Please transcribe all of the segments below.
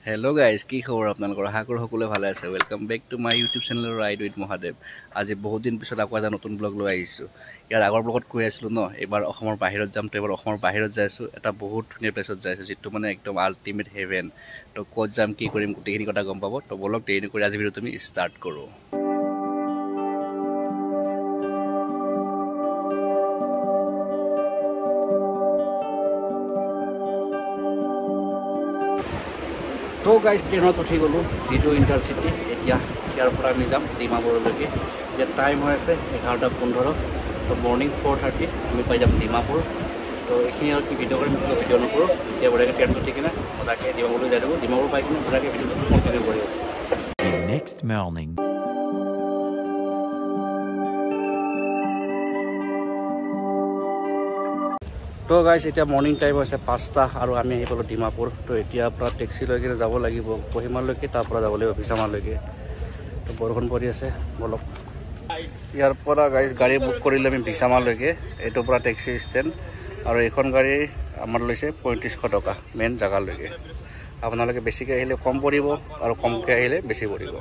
Hello' guys, কি খবৰ আপোনালোকৰ? আশা কৰোঁ সকলোৱে ভালে আছে। Welcome back to my YouTube channel ride with Mahadev. আজি বহুত দিন পিছত আকৌ এটা নতুন ব্লগ লৈ আহিছোঁ। ইয়াৰ আগৰ ব্লগত কৈ আছিলোঁ ন, এইবাৰ অসমৰ বাহিৰত যাম। তো এইবাৰ অসমৰ বাহিৰত যাই আছোঁ, এটা বহুত ধুনীয়া প্লেছত যাই আছোঁ, যিটো মানে একদম আল্টিমেট হেভেন। তো ক'ত যাম, কি কৰিম, গোটেইখিনি কথা গম পাব। তো ব্লগ দেৰি নকৰি আজি ভিডিঅ'টো আমি ষ্টাৰ্ট কৰোঁ। তো গাইজ, ট্ৰেইনত উঠি গ'লোঁ, যিটো ইণ্টাৰচিটি। এতিয়া ইয়াৰ পৰা আমি যাম ডিমাপুৰলৈকে। এতিয়া টাইম হৈ আছে 11:15। তো মৰ্ণিং 4:30 আমি পাই যাম ডিমাপুৰ। তো এইখিনি আৰু কি ভিডিঅ' কৰিম, ভিডিঅ' নকৰোঁ। এতিয়া বঢ়িয়াকৈ ট্ৰেইনত উঠি কিনে সদাকে ডিমাপুৰলৈ যাই থাকোঁ। ডিমাপুৰ পাই কিনে বঢ়িয়াকৈ ভিডিঅ'টো কণ্টিনিউ কৰি আছোঁ। Next morning. তো গাইজ, এতিয়া মৰ্ণিং টাইম হৈছে 5টা আৰু আমি আহি পালোঁ ডিমাপুৰ। তো এতিয়াৰ পৰা টেক্সি লৈ কিনে যাব লাগিব কহিমালৈকে, তাৰ পৰা যাব লাগিব ভিছামালৈকে। তো বৰষুণ পৰি আছে অলপ। ইয়াৰ পৰা গাইজ গাড়ী বুক কৰিলে আমি ভিছামালৈকে, এইটোৰ পৰা টেক্সি ষ্টেণ্ড। আৰু এইখন গাড়ী আমাৰ লৈছে 3500 টকা মেইন জেগালৈকে। আপোনালোকে বেছিকৈ আহিলে কম পৰিব আৰু কমকৈ আহিলে বেছি পৰিব।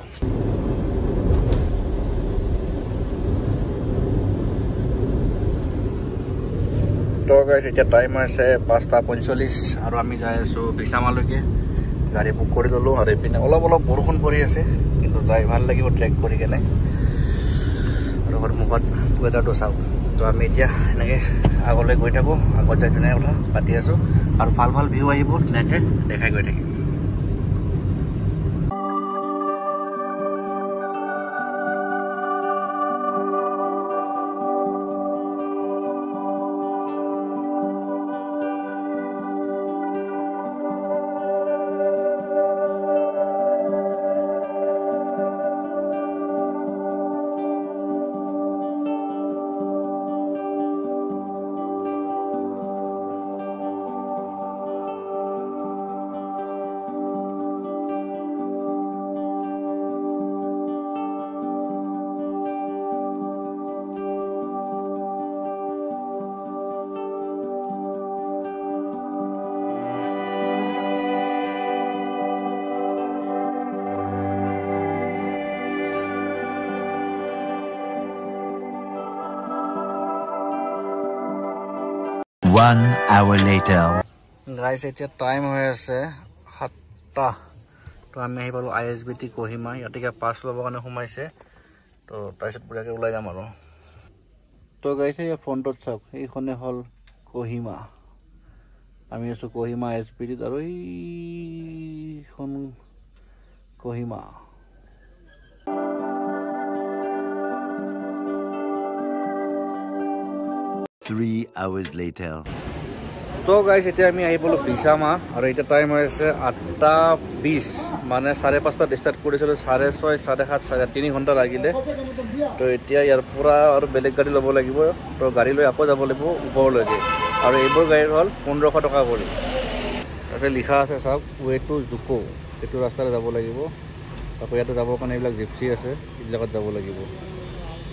তো গাইজ, এতিয়া টাইম হৈছে 5:45 আৰু আমি যাই আছোঁ ভিছামালৈকে। গাড়ী বুক কৰি ল'লোঁ আৰু এইপিনে অলপ বৰষুণ পৰি আছে, কিন্তু যাই ভাল লাগিব ট্ৰেক কৰি কেনে। আৰু মুখত ৱেডাৰটো চাওক। তো আমি এতিয়া এনেকৈ আগলৈ গৈ থাকোঁ, আগত যাই ধুনীয়া কথা পাতি আছোঁ আৰু ভাল ভিউ আহিব, ধুনীয়াকৈ দেখাই গৈ থাকিম। One hour later. গাইজ, এতিয়া টাইম হৈ আছে 7টা। তো আমি আহি পালোঁ ISBT কহিমা। ইয়াতে পাছ ল'বৰ কাৰণে সোমাইছে। তো তাৰপিছত বঢ়িয়াকৈ ওলাই যাম আৰু। তো গাইজ, এই ফ্ৰণ্টত চাওক, এইখনে হ'ল কহিমা। আমি আছোঁ কহিমা ISBTত আৰু এইখন কহিমা। 3 hours later. তো গাইজ, এতিয়া আমি আহি পালোঁ ভিছামা আৰু এতিয়া টাইম হৈ আছে 8:20। মানে 5:30 ষ্টাৰ্ট কৰিছিলোঁ, 6:30, 7:30, 3.5 ঘণ্টা লাগিলে। তো এতিয়া ইয়াৰ পৰা আৰু বেলেগ গাড়ী ল'ব লাগিব। তো গাড়ী লৈ আকৌ যাব লাগিব ওপৰলৈকে। আৰু এইবোৰ গাড়ীৰ হ'ল 1500 টকা কৰি। তাতে লিখা আছে চাওক, ৱে টু জুকো। সেইটো ৰাস্তাৰে যাব লাগিব। আকৌ ইয়াতে যাবৰ কাৰণে এইবিলাক জিপচি আছে, এইবিলাকত যাব লাগিব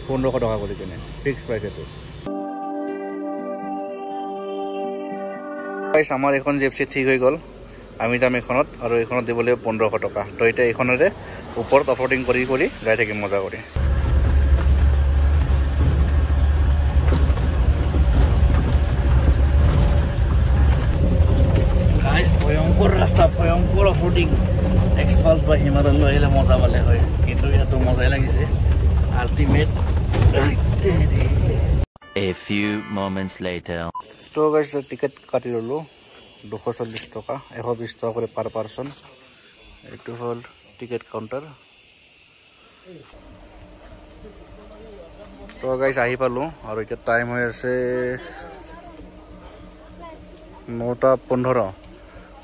1500 টকা কৰি কিনে, ফিক্স প্ৰাইচ এইটো। আমাৰ এইখন জিপচি ঠিক হৈ গ'ল, আমি যাম এইখনত আৰু এইখনত দিব লাগিব 1500 টকা। তো এতিয়া এইখনেৰে ওপৰত অফৰোডিং কৰি যাই থাকিম মজা কৰি। ভয়ংকৰ ৰাস্তা, ভয়ংকৰ অফৰোডিং। এক্সপালছ বা হিমালয় লৈ আহিলে মজা পালে হয়, কিন্তু ইয়াতো মজাই লাগিছে। Ultimate. A few moments later. তো গাইজ, টিকেট কাটি ল'লোঁ 240 টকা, 120 টকা কৰি পাৰ পাৰ্চন। এইটো হ'ল টিকেট কাউণ্টাৰ। তো গাইজ, আহি পালোঁ আৰু এতিয়া টাইম হৈ আছে 9:15।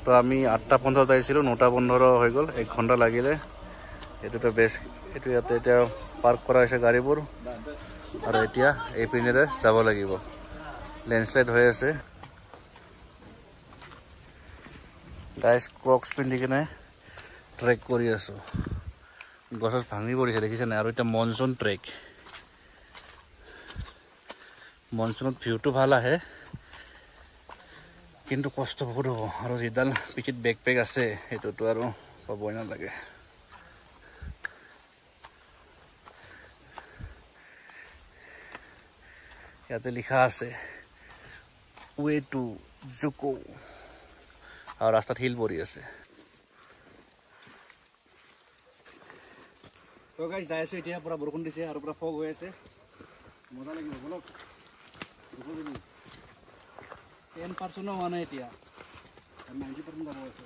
তো আমি 8:15 আহিছিলোঁ, 9:15 হৈ গ'ল, 1 ঘণ্টা লাগিলে। এইটোতো বেষ্ট। এইটো ইয়াতে এতিয়া পাৰ্ক কৰা হৈছে গাড়ীবোৰ আৰু এতিয়া এইপিনেৰে যাব লাগিব। লেণ্ডশ্লাইড হৈ আছে। গাইজ, ক্ৰক্স পিন্ধি কিনে ট্ৰেক কৰি আছোঁ। গছ ভাঙি পৰিছে, দেখিছে নাই? আৰু এতিয়া মনচুন ট্ৰেক। মনসুনত ভিউটো ভাল আহে কিন্তু কষ্ট বহুত হ'ব আৰু যিডাল পিঠিত বেকপেক আছে সেইটোতো আৰু ক'বই নালাগে ইয়াতে লিখা আছে ৱে টু জুকো আৰু ৰাস্তাত হিল পৰি আছে তো গাইজ যাই আছোঁ এতিয়া পুৰা বৰষুণ দিছে আৰু পুৰা ফগ হৈ আছে মজা লাগিব বলক 10% হোৱা নাই এতিয়া 90% যাব আছে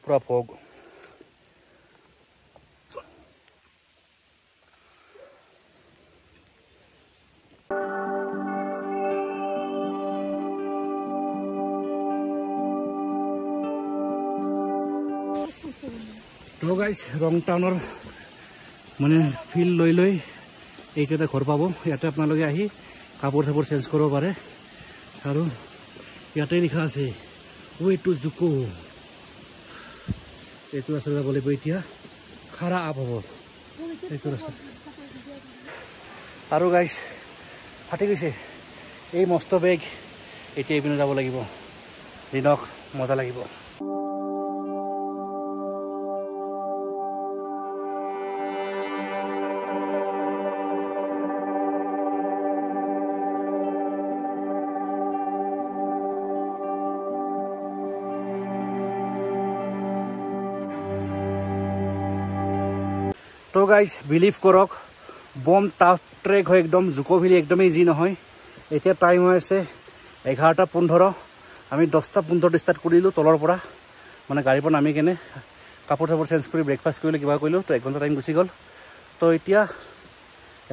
পুৰা ফগ তো গাইজ ৰং টাউনৰ মানে ফিল লৈ এইটো এটা ঘৰ পাব ইয়াতে আপোনালোকে আহি কাপোৰ চাপোৰ চেঞ্জ কৰিব পাৰে আৰু ইয়াতে লিখা আছে ৱে টু জুকো এইটো ৰাস্তা যাব লাগিব এতিয়া খাৰা আপ হ'ব এইটো ৰাস্তা আৰু গাইজ ফাটি গৈছে এই মস্ত বেগ এতিয়া এইপিনে যাব লাগিব দিনক মজা লাগিব তো গাইজ বিলিভ কৰক বম টাফ ট্ৰেক হয় একদম জুকো ভেলি একদমেই ইজি নহয় এতিয়া টাইম হৈ আছে 11:15 আমি 10:15 ষ্টাৰ্ট কৰিলোঁ তলৰ পৰা মানে গাড়ীৰ পৰা নামি কেনে কাপোৰ চাপোৰ চেঞ্জ কৰি ব্ৰেকফাষ্ট কৰিলোঁ কিবা কৰিলোঁ তো 1 ঘণ্টা টাইম গুচি গ'ল তো এতিয়া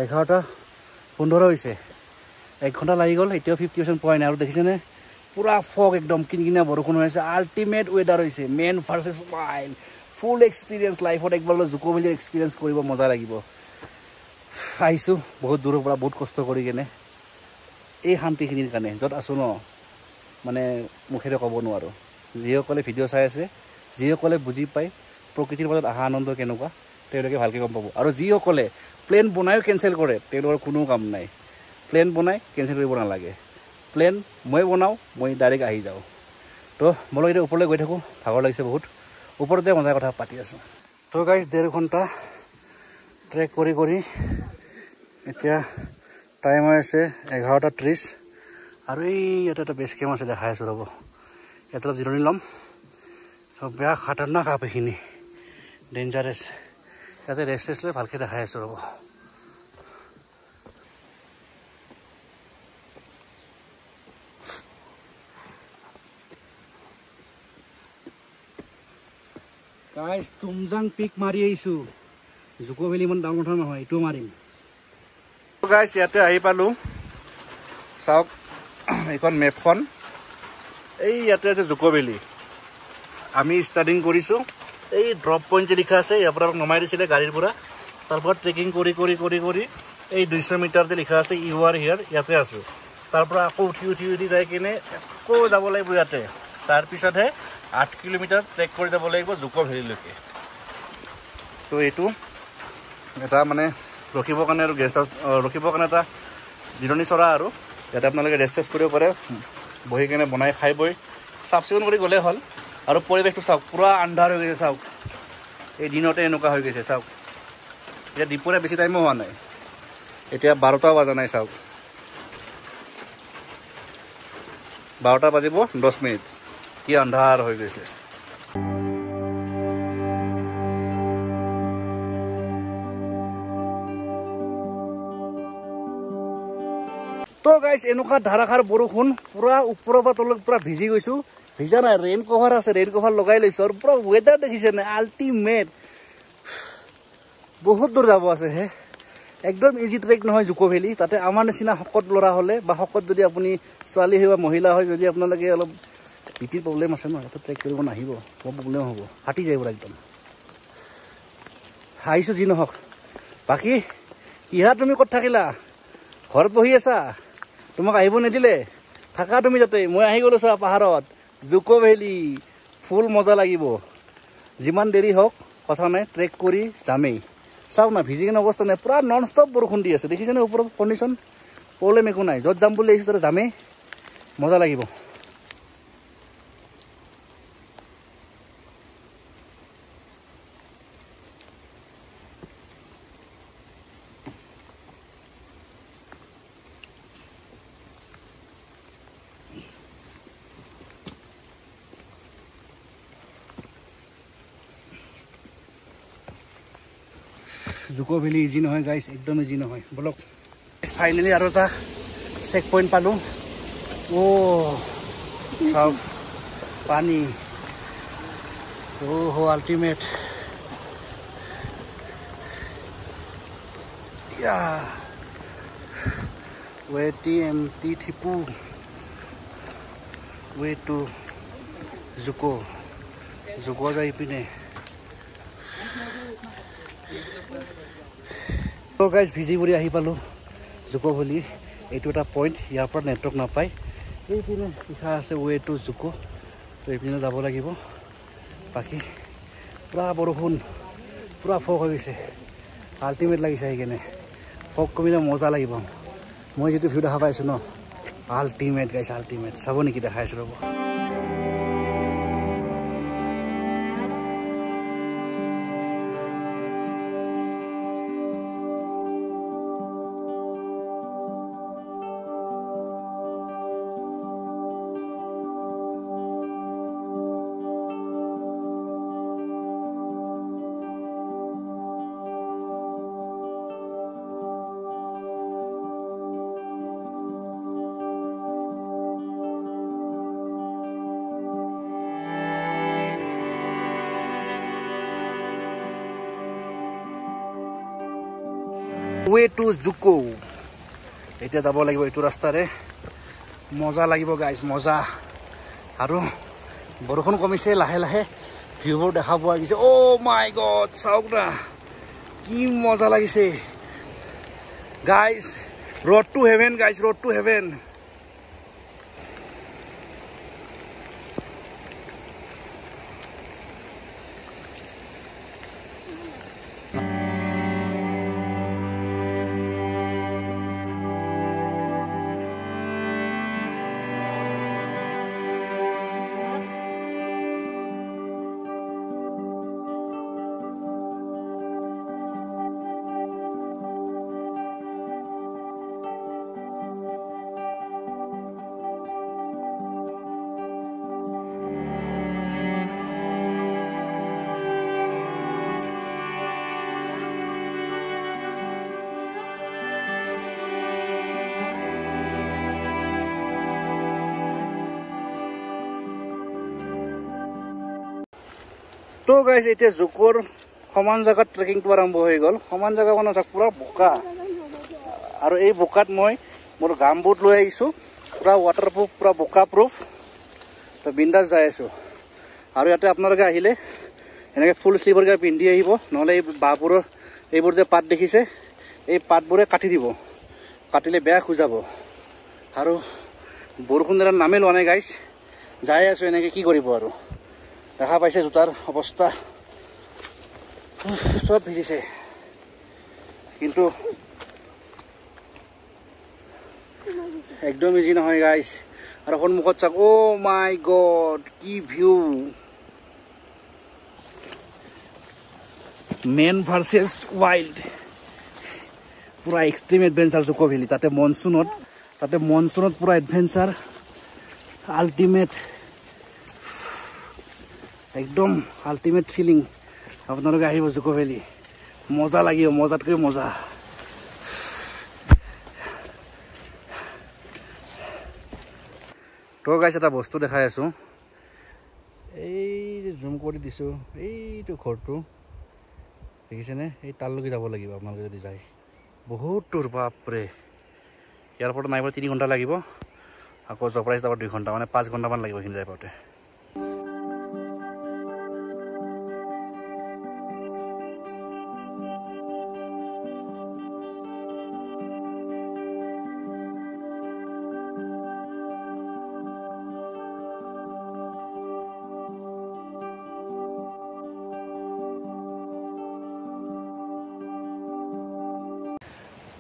11:15 হৈছে 1 ঘণ্টা লাগি গ'ল এতিয়াও 50% পোৱাই নাই আৰু দেখিছেনে পুৰা ফগ একদম কিনকিনীয়া বৰষুণ হৈ আছে আল্টিমেট ৱেডাৰ হৈছে man versus wild full experience লাইফত একবাৰ জুকো ভেলিৰ এক্সপিৰিয়েঞ্চ কৰিব মজা লাগিব আহিছোঁ বহুত দূৰৰ পৰা বহুত কষ্ট কৰি কেনে এই শান্তিখিনিৰ কাৰণে য'ত আছোঁ ন মানে মুখেৰে ক'ব নোৱাৰোঁ যিসকলে ভিডিঅ' চাই আছে যিসকলে বুজি পায় প্ৰকৃতিৰ মাজত অহা আনন্দ কেনেকুৱা তেওঁলোকে ভালকৈ গম পাব আৰু যিসকলে প্লেন বনায়ো কেঞ্চেল কৰে তেওঁলোকৰ কোনো কাম নাই প্লেন বনাই কেঞ্চেল কৰিব নালাগে প্লেন মই বনাওঁ মই ডাইৰেক্ট আহি যাওঁ তো মই এতিয়া ওপৰলৈ গৈ থাকোঁ ভাগৰ লাগিছে বহুত ওপৰতে মজাৰ কথা পাতি আছোঁ তো গাইজ 1.5 ঘণ্টা ট্ৰেক কৰি এতিয়া টাইম হৈ আছে 11:30 আৰু এই ইয়াতে এটা বেছ কেম্প আছে দেখাই আছোঁ ৰ'ব ইয়াতে অলপ জিৰণি ল'ম চব বেয়া খাতাৰনাক আপ এইখিনি ডেঞ্জাৰাছ ইয়াতে ৰেষ্ট লৈ ভালকৈ দেখাই আছোঁ ৰ'ব গাইজ তুমজাং পিক মাৰি আহিছোঁ জুকো ভেলি ইমান ডাঙৰ কথা নহয় এইটো মাৰিম গাইজ ইয়াতে আহি পালোঁ চাওক এইখন মেপখন এই ইয়াতে আছে জুকো ভেলি আমি ষ্টাৰ্টিং কৰিছোঁ এই ড্ৰপ পইণ্ট যে লিখা আছে ইয়াৰ পৰা নমাই দিছিলে গাড়ীৰ পৰা তাৰপৰা ট্ৰেকিং কৰি এই 200 মিটাৰ যে লিখা আছে ইউ আৰ হিয়াৰ ইয়াতে আছোঁ তাৰপৰা আকৌ উঠি যাই কিনে আকৌ যাব লাগিব ইয়াতে তাৰপিছতহে 8 কিলোমিটাৰ ট্ৰেক কৰি যাব লাগিব জুকো ভেলিলৈকে তো এইটো এটা মানে ৰখিবৰ কাৰণে আৰু গেষ্ট হাউচ ৰখিবৰ কাৰণে এটা জিৰণি চৰা আৰু ইয়াতে আপোনালোকে ৰেষ্ট কৰিব পাৰে বহি কেনে বনাই খাই বৈ চাফ চিকুণ কৰি গ'লে হ'ল আৰু পৰিৱেশটো চাওক পুৰা আন্ধাৰ হৈ গৈছে চাওক এই দিনতে এনেকুৱা হৈ গৈছে চাওক এতিয়া দুপৰীয়া বেছি টাইমো হোৱা নাই এতিয়া 12টা বজা নাই চাওক 12টা বাজিব 10 মিনিট কি আন্ধাৰ হৈ গৈছে তো গাইজ এনেকুৱা ধাৰাসাৰ বৰষুণ পুৰা ওপৰৰ পৰা তললৈ পুৰা ভিজি গৈছোঁ ভিজা নাই ৰেইন কভাৰ আছে ৰেইন কভাৰ লগাই লৈছোঁ আৰু পুৰা ৱেডাৰ দেখিছে নাই আল্টিমেট বহুত দূৰ যাব আছে হে একদম ইজি ট্ৰেক নহয় জুকো ভেলি তাতে আমাৰ নিচিনা শকত ল'ৰা হ'লে বা শকত যদি আপুনি ছোৱালী হয় বা মহিলা হয় যদি আপোনালোকে অলপ পিপিৰ প্ৰব্লেম আছে ন তাতে ট্ৰেক কৰিব নাহিব মোৰ প্ৰব্লেম হ'ব ফাটি যায় পুৰা একদম আহিছোঁ যি নহওক বাকী ইহা তুমি ক'ত থাকিলা ঘৰত বহি আছা তোমাক আহিব নিদিলে থাকা তুমি যাতে মই আহি গ'লোঁ চা পাহাৰত জুকো ভেলি ফুল মজা লাগিব যিমান দেৰি হওক কথা নাই ট্ৰেক কৰি যামেই চাওক না ভিজি কিনে অৱস্থা নাই পুৰা নন ষ্টপ বৰষুণ দি আছে দেখিছেনে ওপৰত কণ্ডিশ্যন প্ৰব্লেম একো নাই য'ত যাম বুলি আহিছোঁ তাতে যামেই মজা লাগিব জুকো ভেলি ইজি নহয় গাইছ একদম ইজি নহয় বলক ফাইনেলি আৰু এটা চেক পইণ্ট পালোঁ চাওক পানী हो अल्टीमेट या वे टी थिपू वे टू जुको जाई पिने तो गाइस भिजी बुरी आही पालो जुको भली एटू एटा पॉइंट यार पर नेटवर्क ना पाई এই পিনে লিখা আছে वे टू जुको तो এই পিনে যাব লাগিব বাকি পুরা বৰষুণ পুরা ফক হৈ গৈছে আল্টিমেট লাগিছে এইখানে ফক কমিলে মজা লাগিব মই যেটো ভিডিও দেখা পাইছো ন আল্টিমেট গাইস আল্টিমেট চাব নেকি দেখাইছো ৰব वे टू जुको এতিয়া যাব লাগিব এইটো ৰাস্তাৰে মজা লাগিব গাইস মজা আৰু বৰষুণ কমিছে লাহে লাহে ভিউবোৰ দেখা পোৱা গৈছে ও মাই গড চাওক না কি মজা লাগিছে guys road to heaven guys road to heaven तो गाइस इते जुकोर समान जगह ट्रेकिंग तो आरंभ हो गल समान जगह मन पूरा बोका और এই बोकात মই मोर गाम बुट লৈ আইছো पूरा वाटरप्रूफ पूरा बोका प्रूफ तो बिंदास जाय आছো और ইয়াতে আপোনালোকে আহিলে এনেকে ফুল স্লিভৰ গা পিন্ধি আহিব নহলে এই বাপুৰৰ এইবোৰ যে পাত দেখিছে এই পাতবোৰে কাটি দিব কাটিলে বেয়া খুজাব আৰু বৰষুণৰ নামে লোৱা নাই গাইস যাই আছো এনেকে কি কৰিব আৰু দেখা পাইছে জোতাৰ অৱস্থা সব ভিজিছে কিন্তু একদম ইজি নহয় গাইস আৰু সন্মুখত চাক ও মাই গড কি ভিউ মেন ভাৰ্সেস ওয়াইল্ড পুরা এক্সট্রিম এডভেঞ্চার জুকো ভ্যালি তাতে মনসুনত পুরা এডভেঞ্চার আল্টিমেট एकदम আল্টিমেট ফিলিং আপোনালোকে আহিব জুকো ভ্যালি মজা লাগিব মজাতকৈ মজা তো গাইস এটা বস্তু দেখাই আছো এই যে জুম কৰি দিছো এইটো ঘৰটো দেখিছেনে এই তাললৈকে যাব লাগিব আপোনালোকে যদি যায় বহুত দূৰ বাপৰে ইয়াৰ পৰা নাইবা 3 ঘণ্টা লাগিব আকৌ জপৰাইছ যাব 2 ঘণ্টা মানে 5 ঘণ্টা মান লাগিব কিন যায় পাওঁতে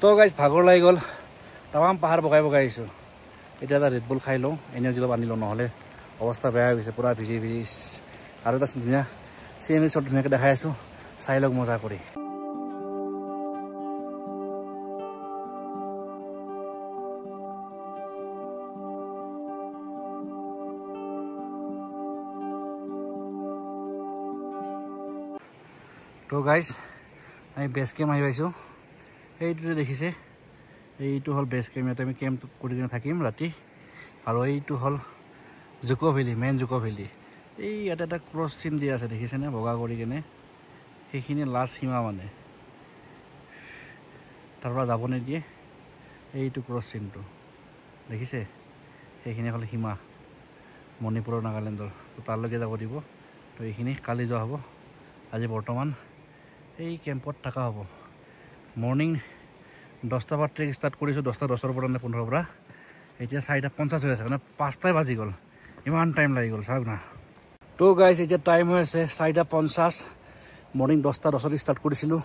তো গাইজ ভাগৰ লাগি গ'ল তামাম পাহাৰ বগাই বগাই আহিছোঁ এতিয়া এটা ৰেড বুল খাই লওঁ এনাৰ্জি অলপ আনি লওঁ নহ'লে অৱস্থা বেয়া হৈ গৈছে পূৰা ভিজি ভিজি আৰু এটা ধুনীয়া চিএমই শ্বট ধুনীয়াকৈ দেখাই আছোঁ চাই লওক মজা কৰি তো গাইজ আমি বেছ কেম্প আহি পাইছোঁ এইটোতে দেখিছে এইটো হ'ল বেছ কেম্প ইয়াতে আমি কেম্প কৰি কিনে থাকিম ৰাতি আৰু এইটো হ'ল জুকো ভেলী মেইন জুকো ভেলী এই ইয়াতে এটা ক্ৰছ চিন দিয়া আছে দেখিছেনে বগা কৰি কিনে সেইখিনি লাষ্ট সীমা মানে তাৰ পৰা যাব নিদিয়ে এইটো ক্ৰছ চিনটো দেখিছে সেইখিনি হ'ল সীমা মণিপুৰৰ নাগালেণ্ডৰ তো তালৈকে যাব দিব তো এইখিনি কালি যোৱা হ'ব আজি বৰ্তমান এই কেম্পত থকা হ'ব মৰ্নিং 10টা পৰা ট্ৰেক ষ্টাৰ্ট কৰিছোঁ 10টা 10ৰ পৰা 15ৰ পৰা এতিয়া 4:50 হৈ আছে মানে 5টাই বাজি গ'ল ইমান টাইম লাগি গ'ল চাওক না তো গাইজ এতিয়া টাইম হৈ আছে 4:50 মৰ্নিং 10টা 10ত ষ্টাৰ্ট কৰিছিলোঁ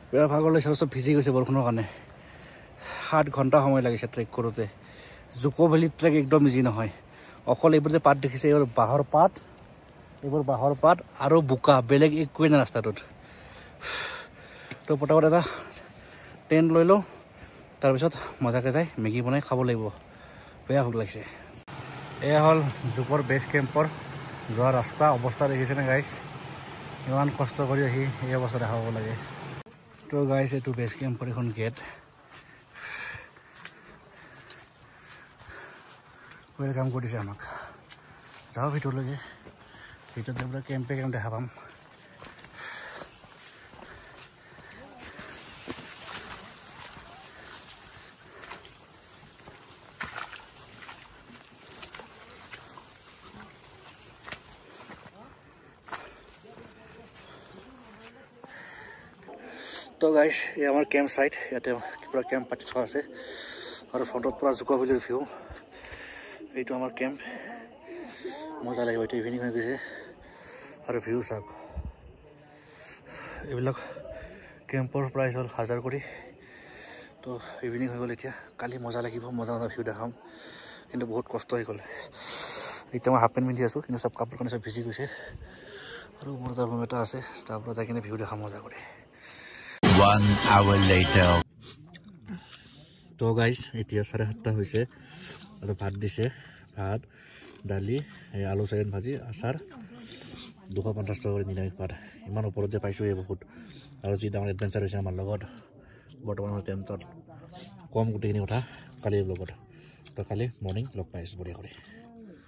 বেয়া ভাগৰ লাগিছে চব ভিজি গৈছে বৰষুণৰ কাৰণে 7 ঘণ্টা সময় লাগিছে ট্ৰেক কৰোঁতে জুকো ভেলী ট্ৰেক একদম ইজি নহয় অকল এইবোৰ যে পাত দেখিছে এইবোৰ বাঁহৰ পাত আৰু বোকা বেলেগ একোৱেই নাই ৰাস্তাটোত তো পটাপট এটা টেণ্ট লৈ লওঁ তাৰপিছত মজাকৈ যাই মেগী বনাই খাব লাগিব বেয়া ভোক লাগিছে এয়া হ'ল জুকৰ বেছ কেম্পৰ যোৱা ৰাস্তা অৱস্থা দেখিছেনে গাইজ ইমান কষ্ট কৰি আহি এই অৱস্থা দেখাব লাগে তো গাইজ এইটো বেছ কেম্পৰ এখন গেট ৱেলকাম কৰিছে আমাক যাওঁ ভিতৰলৈকে ভিতৰত পুৰা কেম্পে দেখা পাম তো গাইজ এই আমাৰ কেম্প চাইট ইয়াতে পুৰা কেম্প পাতি থোৱা আছে আৰু ফ্ৰণ্টত পুৰা জুকো ভেলীৰ ভিউ এইটো আমাৰ কেম্প মজা লাগিব এইটো ইভিনিং হৈ গৈছে আৰু ভিউ চাওক এইবিলাক কেম্পৰ প্ৰাইচ হ'ল 1000 কৰি তো ইভিনিং হৈ গ'ল এতিয়া কালি মজা লাগিব মজা ভিউ দেখাম কিন্তু বহুত কষ্ট হৈ গ'ল এতিয়া মই হাফ পেণ্ট পিন্ধি আছোঁ কিন্তু চব কাপোৰ কানি চব ভিজি গৈছে আৰু মোৰ এটা ৰুম এটা আছে তাৰ পৰা যাই কিনে ভিউ দেখাম মজা কৰি 1 hour later তো গাইজ এতিয়া 7:30 হৈছে আৰু ভাত দিছে ভাত দালি এই আলু চাইন ভাজি আচাৰ 250 টকা কৰি নিৰামিষ ভাত ইমান ওপৰত যে পাইছোঁ এই বহুত আৰু যি ডাঙৰ এডভেঞ্চাৰ হৈছে আমাৰ লগত বৰ্তমান টেণ্টত কম গোটেইখিনি কথা কালিৰ লগত তো কালি মৰ্নিং লগ পাইছোঁ বঢ়িয়া কৰি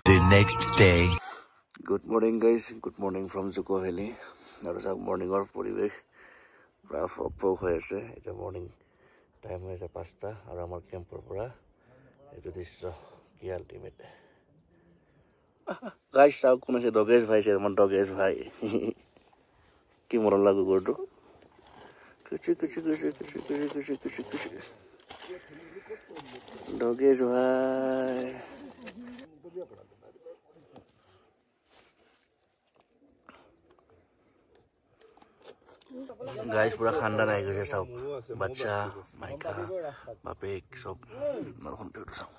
the next day good morning guys good morning from Dzukou valley আৰু চাওক মৰ্নিঙৰ পৰিৱেশ প্ৰায় ফক হৈ আছে এতিয়া মৰ্নিং টাইম হৈ আছে 5টা আৰু আমাৰ কেম্পৰ পৰা এইটো দৃশ্য কি আল্টিমেট গাইজ চাওক কোন আছে ডগেশ ভাই আছে আমাৰ ডগেশ ভাই কি মৰম লাগো গৰুটো কুচি কুচি কুচি কুচি কুচি কুচি কুচি কুচি ডগেশ ভাই গাইজ পুৰা খান্দান আহি গৈছে চাওক বাচ্চা মাইকা বাপেক চব নৰখন পেউটো চাওক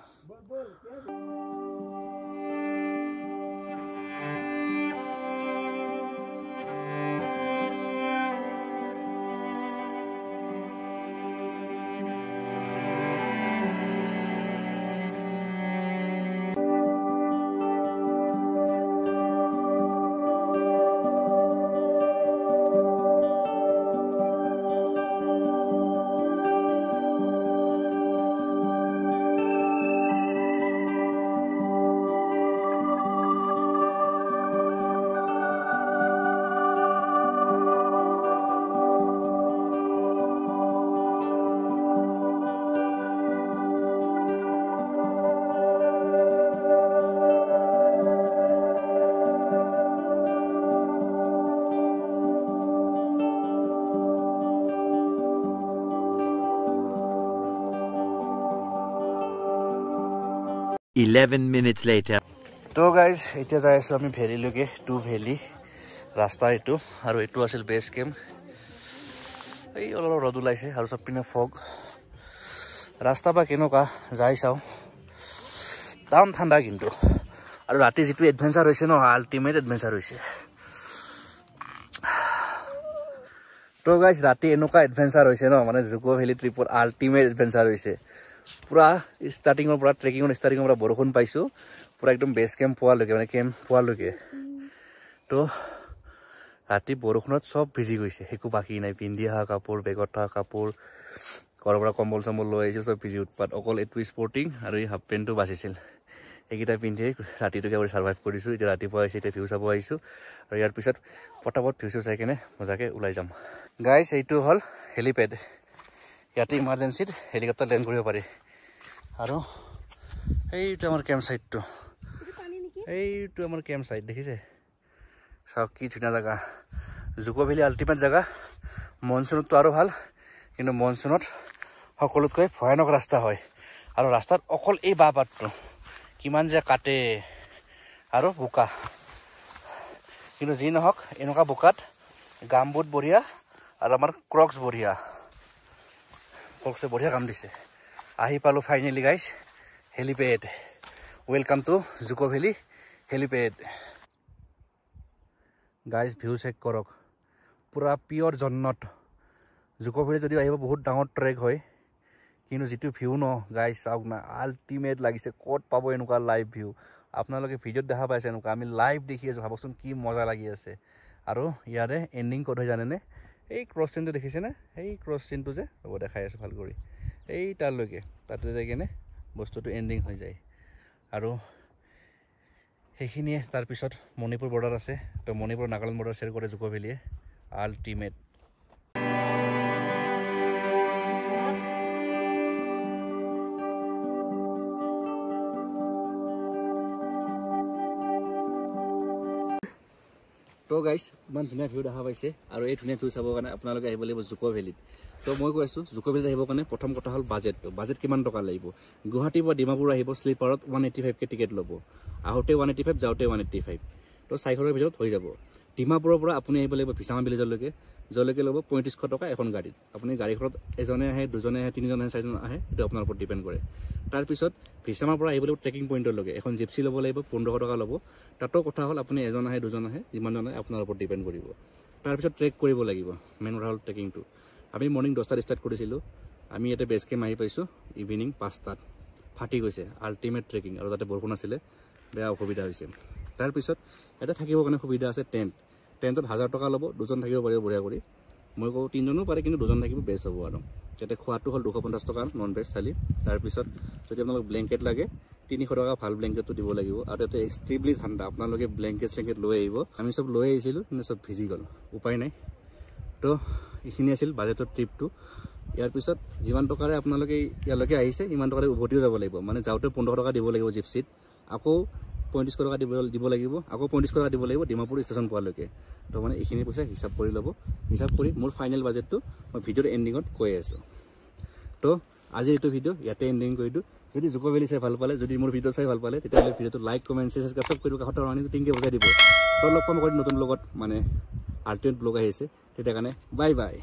$11 minutes later. তো গাইজ এতিয়া যাই আছোঁ আমি ভেলীলৈকে টু ভেলী ৰাস্তা এইটো আৰু এইটো আছিল বেছ কেম্প এই অলপ ৰ'দ ওলাইছে আৰু চব পিনে ফগ ৰাস্তা বা কেনেকুৱা যাই চাওঁ তাম ঠাণ্ডা কিন্তু আৰু ৰাতি যিটো এডভেঞ্চাৰ হৈছে ন আল্টিমেট এডভেঞ্চাৰ হৈছে তো গাইজ ৰাতি এনেকুৱা এডভেঞ্চাৰ হৈছে ন মানে জুকো ভেলি ট্ৰিপৰ আল্টিমেট এডভেঞ্চাৰ হৈছে পুৰা ষ্টাৰ্টিঙৰ পৰা ট্ৰেকিঙৰ ষ্টাৰ্টিঙৰ পৰা বৰষুণ পাইছোঁ পুৰা একদম বেছ কেম্প পোৱালৈকে মানে কেম্প পোৱালৈকে তো ৰাতি বৰষুণত চব ভিজি গৈছে একো বাকী নাই পিন্ধি অহা কাপোৰ বেগত থকা কাপোৰ ঘৰৰ পৰা কম্বল চম্বল লৈ আহিছিল চব ভিজি উৎপাত অকল এইটো স্পৰ্টিং আৰু এই হাফ পেণ্টটো বাচিছিল এইকেইটা পিন্ধিয়ে ৰাতিটোকে কৰি ছাৰ্ভাইভ কৰিছোঁ এতিয়া ৰাতিপুৱা আহিছে এতিয়া ভিউ চাব আহিছোঁ আৰু ইয়াৰ পিছত পটাপট ভিউ চিউ চাই কেনে মজাকৈ ওলাই যাম গাইজ এইটো হ'ল হেলিপেড ইয়াতে ইমাৰ্জেঞ্চিত হেলিকপ্টাৰ লেণ্ড কৰিব পাৰি আৰু এইটো আমাৰ কেম্প চাইটটো এইটো আমাৰ কেম্প চাইট দেখিছে চাওক কি ধুনীয়া জেগা জুকো ভেলি আল্টিমেট জেগা মনচুনততো আৰু ভাল কিন্তু মনচুনত সকলোতকৈ ভয়ানক ৰাস্তা হয় আৰু ৰাস্তাত অকল এই বাঁ পাতটো কিমান যে কাটে আৰু বোকা কিন্তু যি নহওক এনেকুৱা বোকাত গামবুট বঢ়িয়া আৰু আমাৰ ক্ৰক্স বঢ়িয়া ক্ৰক্সে বঢ়িয়া কাম দিছে আহি পালোঁ finally guys helipad welcome to Dzukou valley helipad guys view check কৰক পুৰা পিয়ৰ জন্নত জুকো ভেলি যদিও আহিব বহুত ডাঙৰ ট্ৰেক হয় কিন্তু যিটো ভিউ ন গাইজ চাওক না আল্টিমেট লাগিছে ক'ত পাব এনেকুৱা লাইভ ভিউ আপোনালোকে ভিডিঅ'ত দেখা পাইছে এনেকুৱা আমি লাইভ দেখি আছোঁ ভাবকচোন কি মজা লাগি আছে আৰু ইয়াৰে এণ্ডিং ক'ত হয় জানেনে এই ক্ৰছ চিনটো দেখিছেনে এই ক্ৰছ চিনটো যে হ'ব দেখাই আছোঁ ভাল কৰি এই তালৈকে তাতে যাই কেনে বস্তুটো এণ্ডিং হৈ যায় আৰু সেইখিনিয়ে তাৰপিছত মণিপুৰ বৰ্ডাৰ আছে তো মণিপুৰ নাগালেণ্ড বৰ্ডাৰ শ্বেয়াৰ কৰে জুকো ভেলিয়ে আল্টিমেট তো গাইজ ইমান ধুনীয়া ভিউ দেখা পাইছে আৰু এই ধুনীয়া ভিউ চাবৰ কাৰণে আপোনালোকে আহিব লাগিব জুকো ভেলিত তো মই কৈ আছোঁ জুকো ভেলিত আহিবৰ কাৰণে প্ৰথম কথা হ'ল বাজেটটো বাজেট কিমান টকা লাগিব গুৱাহাটীৰ পৰা ডিমাপুৰ আহিব শ্লিপাৰত 185কে টিকেট ল'ব আহোঁতে 185 যাওঁতে 185 তো 400ৰ ভিতৰত হৈ যাব ডিমাপুৰৰ পৰা আপুনি আহিব লাগিব ভিছামা ভিলেজলৈকে যলৈকে ল'ব 3500 টকা এখন গাড়ীত আপুনি গাড়ীখনত এজনে আহে দুজনে আহে তিনিজন আহে চাৰিজন আহে সেইটো আপোনাৰ ওপৰত ডিপেণ্ড কৰে তাৰপিছত ভিছামাৰ পৰা আহিব লাগিব ট্ৰেকিং পইণ্টলৈকে এখন জিপচি ল'ব লাগিব 1500 টকা ল'ব তাতো কথা হ'ল আপুনি এজন আহে দুজন আহে যিমানজন আহে আপোনাৰ ওপৰত ডিপেণ্ড কৰিব তাৰপিছত ট্ৰেক কৰিব লাগিব মেইন কথা হ'ল ট্ৰেকিংটো আমি মৰ্ণিং 10টাত ষ্টাৰ্ট কৰিছিলোঁ আমি ইয়াতে বেছ কেম্প আহি পাইছোঁ ইভিনিং 5টাত ফাটি গৈছে আল্টিমেট ট্ৰেকিং আৰু তাতে বৰষুণ আছিলে বেয়া অসুবিধা হৈছে তাৰপিছত ইয়াতে থাকিবৰ কাৰণে সুবিধা আছে টেণ্টত 1000 টকা ল'ব দুজন থাকিব পাৰিব বঢ়িয়া কৰি মই কওঁ তিনিজনো পাৰে কিন্তু দুজন থাকিব বেষ্ট হ'ব আৰু যাতে খোৱাটো হ'ল 250 টকা নন ভেজ থালি তাৰপিছত যদি আপোনালোক ব্লেংকেট লাগে 300 টকা ভাল ব্লেংকেটটো দিব লাগিব আৰু ইয়াতে এক্সট্ৰিমলি ঠাণ্ডা আপোনালোকে ব্লেংকেট লৈ আহিব আমি চব লৈ আহিছিলোঁ কিন্তু চব ভিজি গ'ল উপায় নাই তো এইখিনি আছিল বাজেটৰ ট্ৰিপটো ইয়াৰ পিছত যিমান টকাৰে আপোনালোকে ইয়ালৈকে আহিছে ইমান টকাৰে উভতিও যাব লাগিব মানে যাওঁতে 1500 টকা দিব লাগিব জিপচিত আকৌ 3500 টকা দিব লাগিব আকৌ 3500 টকা দিব লাগিব ডিমাপুৰ ষ্টেচন পোৱালৈকে তো মানে এইখিনি পইচা হিচাপ কৰি ল'ব হিচাপ কৰি মোৰ ফাইনেল বাজেটটো মই ভিডিঅ'ৰ এণ্ডিঙত কৈ আছোঁ তো আজি এইটো ভিডিঅ' ইয়াতে এণ্ডিং কৰি দিওঁ যদি জুকো ভেলি চাই ভাল পালে যদি মোৰ ভিডিঅ' চাই ভাল পালে তেতিয়াহ'লে ভিডিঅ'টো লাইক কমেণ্ট শ্বেয়াৰ ছাবস্ক্ৰাইব কৰিব কাষত ৰানিটো টিংকে বজাই দিব তো লগ পাম নতুন লগত মানে আল্টিমেট ব্লগ আহিছে তেতিয়া কাৰণে বাই বাই